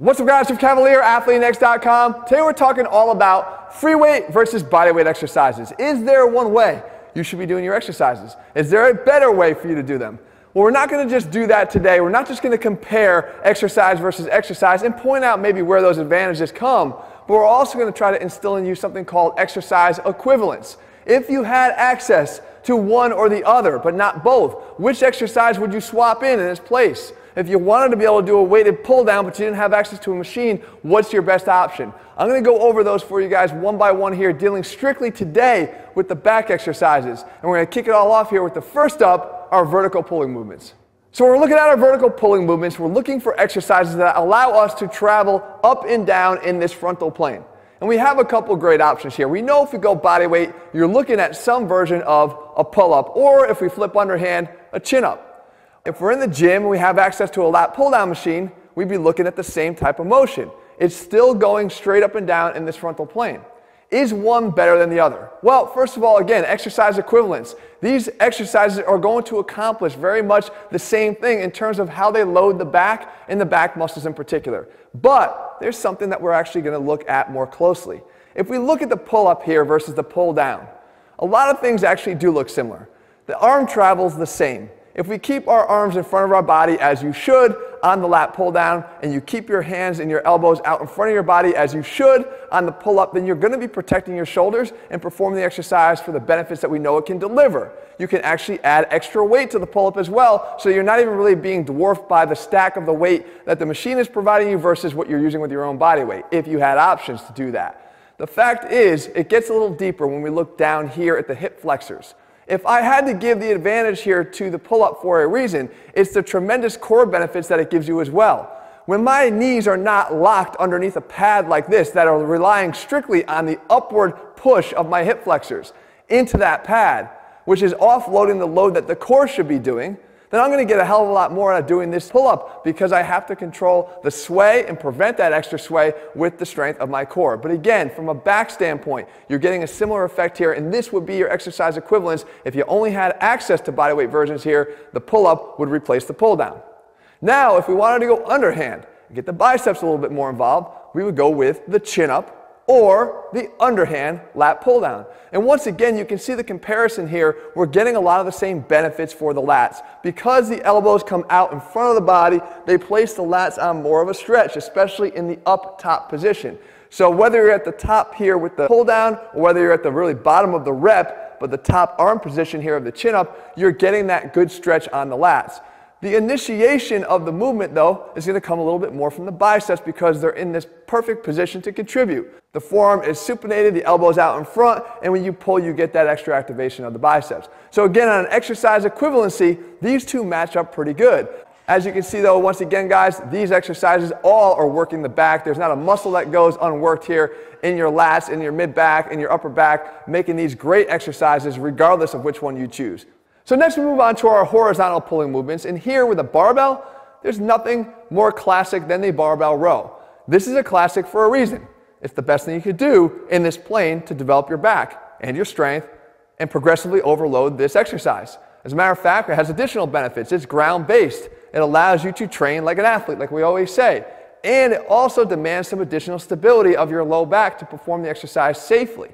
What's up guys, from Cavalier, ATHLEAN-X.com. Today we're talking all about free weight versus body weight exercises. Is there one way you should be doing your exercises? Is there a better way for you to do them? Well, we're not going to just do that today. We're not just going to compare exercise versus exercise and point out maybe where those advantages come, but we're also going to try to instill in you something called exercise equivalence. If you had access to one or the other, but not both, which exercise would you swap in its place? If you wanted to be able to do a weighted pull down, but you didn't have access to a machine, what's your best option? I'm going to go over those for you guys one by one here, dealing strictly today with the back exercises. And we're going to kick it all off here with the first up, our vertical pulling movements. So when we're looking at our vertical pulling movements, we're looking for exercises that allow us to travel up and down in this frontal plane. And we have a couple great options here. We know if we go body weight, you're looking at some version of a pull-up, or if we flip underhand, a chin-up. If we're in the gym and we have access to a lat pull-down machine, we'd be looking at the same type of motion. It's still going straight up and down in this frontal plane. Is one better than the other? Well, first of all, again, exercise equivalence. These exercises are going to accomplish very much the same thing in terms of how they load the back and the back muscles in particular. But there's something that we're actually going to look at more closely. If we look at the pull-up here versus the pull-down, a lot of things actually do look similar. The arm travel's the same. If we keep our arms in front of our body as you should on the lat pull down, and you keep your hands and your elbows out in front of your body as you should on the pull up, then you're going to be protecting your shoulders and performing the exercise for the benefits that we know it can deliver. You can actually add extra weight to the pull up as well, so you're not even really being dwarfed by the stack of the weight that the machine is providing you versus what you're using with your own body weight, if you had options to do that. The fact is, it gets a little deeper when we look down here at the hip flexors. If I had to give the advantage here to the pull-up for a reason, it's the tremendous core benefits that it gives you as well. When my knees are not locked underneath a pad like this, that are relying strictly on the upward push of my hip flexors into that pad, which is offloading the load that the core should be doing, then I'm going to get a hell of a lot more out of doing this pull-up because I have to control the sway and prevent that extra sway with the strength of my core. But again, from a back standpoint, you're getting a similar effect here, and this would be your exercise equivalence. If you only had access to bodyweight versions here, the pull-up would replace the pull-down. Now, if we wanted to go underhand and get the biceps a little bit more involved, we would go with the chin-up or the underhand lat pull down. And once again, you can see the comparison here. We're getting a lot of the same benefits for the lats. Because the elbows come out in front of the body, they place the lats on more of a stretch, especially in the up top position. So whether you're at the top here with the pull down, or whether you're at the really bottom of the rep, but the top arm position here of the chin up, you're getting that good stretch on the lats. The initiation of the movement, though, is going to come a little bit more from the biceps because they're in this perfect position to contribute. The forearm is supinated, the elbow's out in front, and when you pull, you get that extra activation of the biceps. So again, on an exercise equivalency, these two match up pretty good. As you can see, though, once again, guys, these exercises all are working the back. There's not a muscle that goes unworked here in your lats, in your mid-back, in your upper back, making these great exercises regardless of which one you choose. So next we move on to our horizontal pulling movements, and here with a barbell, there's nothing more classic than the barbell row. This is a classic for a reason. It's the best thing you could do in this plane to develop your back and your strength and progressively overload this exercise. As a matter of fact, it has additional benefits. It's ground-based. It allows you to train like an athlete, like we always say. And it also demands some additional stability of your low back to perform the exercise safely.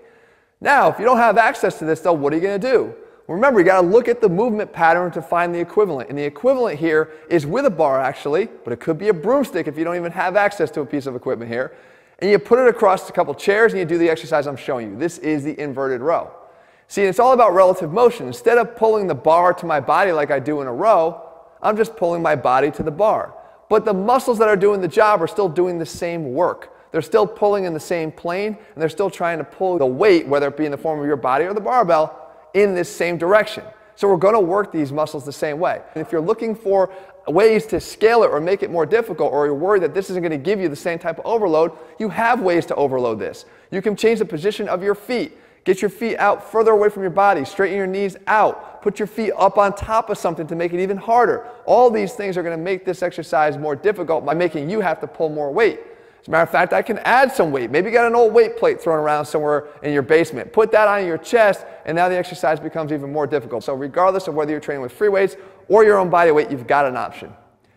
Now, if you don't have access to this, though, what are you going to do? Remember, you got to look at the movement pattern to find the equivalent. And the equivalent here is with a bar, actually, but it could be a broomstick if you don't even have access to a piece of equipment here. And you put it across a couple chairs and you do the exercise I'm showing you. This is the inverted row. See, it's all about relative motion. Instead of pulling the bar to my body like I do in a row, I'm just pulling my body to the bar. But the muscles that are doing the job are still doing the same work. They're still pulling in the same plane, and they're still trying to pull the weight, whether it be in the form of your body or the barbell, in this same direction. So we're going to work these muscles the same way. And if you're looking for ways to scale it or make it more difficult, or you're worried that this isn't going to give you the same type of overload, you have ways to overload this. You can change the position of your feet. Get your feet out further away from your body. Straighten your knees out. Put your feet up on top of something to make it even harder. All these things are going to make this exercise more difficult by making you have to pull more weight. As a matter of fact, I can add some weight. Maybe you got an old weight plate thrown around somewhere in your basement. Put that on your chest, and now the exercise becomes even more difficult. So regardless of whether you're training with free weights or your own body weight, you've got an option.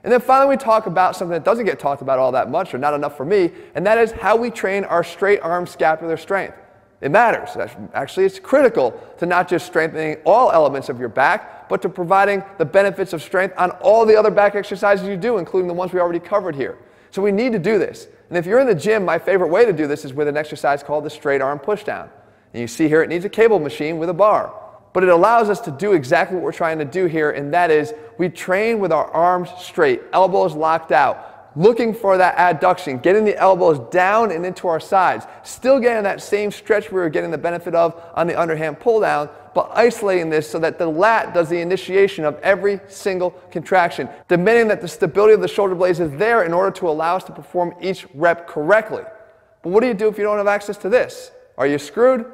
And then finally, we talk about something that doesn't get talked about all that much, or not enough for me, and that is how we train our straight arm scapular strength. It matters. Actually, it's critical to not just strengthening all elements of your back, but to providing the benefits of strength on all the other back exercises you do, including the ones we already covered here. So we need to do this. And if you're in the gym, my favorite way to do this is with an exercise called the straight arm pushdown. And you see here it needs a cable machine with a bar. But it allows us to do exactly what we're trying to do here, and that is we train with our arms straight, elbows locked out, looking for that adduction, getting the elbows down and into our sides, still getting that same stretch we were getting the benefit of on the underhand pull down, but isolating this so that the lat does the initiation of every single contraction, demanding that the stability of the shoulder blades is there in order to allow us to perform each rep correctly. But what do you do if you don't have access to this? Are you screwed?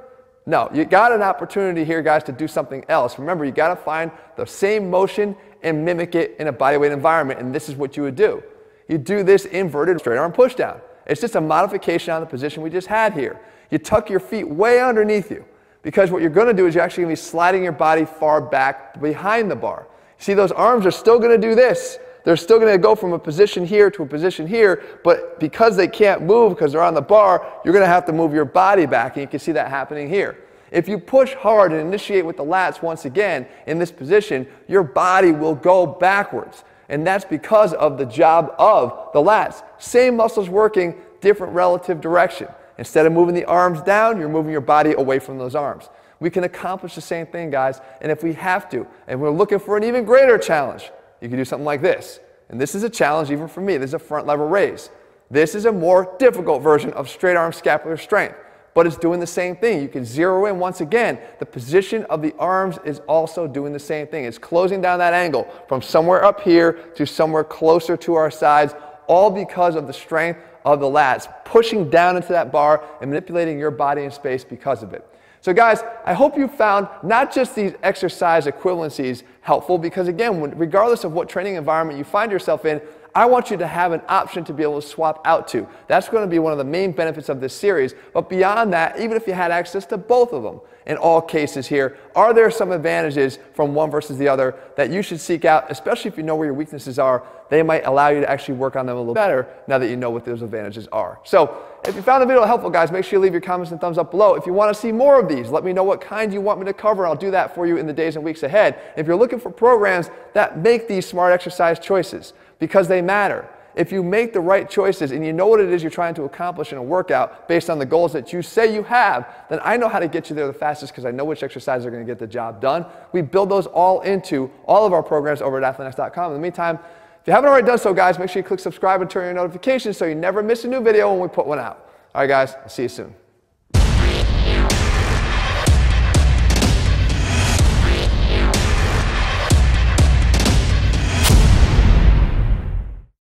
No, you got an opportunity here, guys, to do something else. Remember, you got to find the same motion and mimic it in a bodyweight environment, and this is what you would do. You do this inverted straight arm pushdown. It's just a modification on the position we just had here. You tuck your feet way underneath you, because what you're going to do is you're actually going to be sliding your body far back behind the bar. See, those arms are still going to do this. They're still going to go from a position here to a position here, but because they can't move because they're on the bar, you're going to have to move your body back, and you can see that happening here. If you push hard and initiate with the lats once again in this position, your body will go backwards, and that's because of the job of the lats. Same muscles working, different relative direction. Instead of moving the arms down, you're moving your body away from those arms. We can accomplish the same thing, guys, and if we have to, and we're looking for an even greater challenge, you can do something like this. And this is a challenge even for me. This is a front lever raise. This is a more difficult version of straight arm scapular strength, but it's doing the same thing. You can zero in once again. The position of the arms is also doing the same thing. It's closing down that angle from somewhere up here to somewhere closer to our sides, all because of the strength of the lats, pushing down into that bar and manipulating your body in space because of it. So guys, I hope you found not just these exercise equivalencies helpful, because again, regardless of what training environment you find yourself in, I want you to have an option to be able to swap out to. That's going to be one of the main benefits of this series. But beyond that, even if you had access to both of them, in all cases here, are there some advantages from one versus the other that you should seek out, especially if you know where your weaknesses are? They might allow you to actually work on them a little better now that you know what those advantages are. So if you found the video helpful, guys, make sure you leave your comments and thumbs up below. If you want to see more of these, let me know what kind you want me to cover, and I'll do that for you in the days and weeks ahead. If you're looking for programs that make these smart exercise choices, because they matter. If you make the right choices and you know what it is you're trying to accomplish in a workout based on the goals that you say you have, then I know how to get you there the fastest, because I know which exercises are going to get the job done. We build those all into all of our programs over at ATHLEAN-X.com. In the meantime, if you haven't already done so, guys, make sure you click subscribe and turn on your notifications so you never miss a new video when we put one out. All right, guys, I'll see you soon.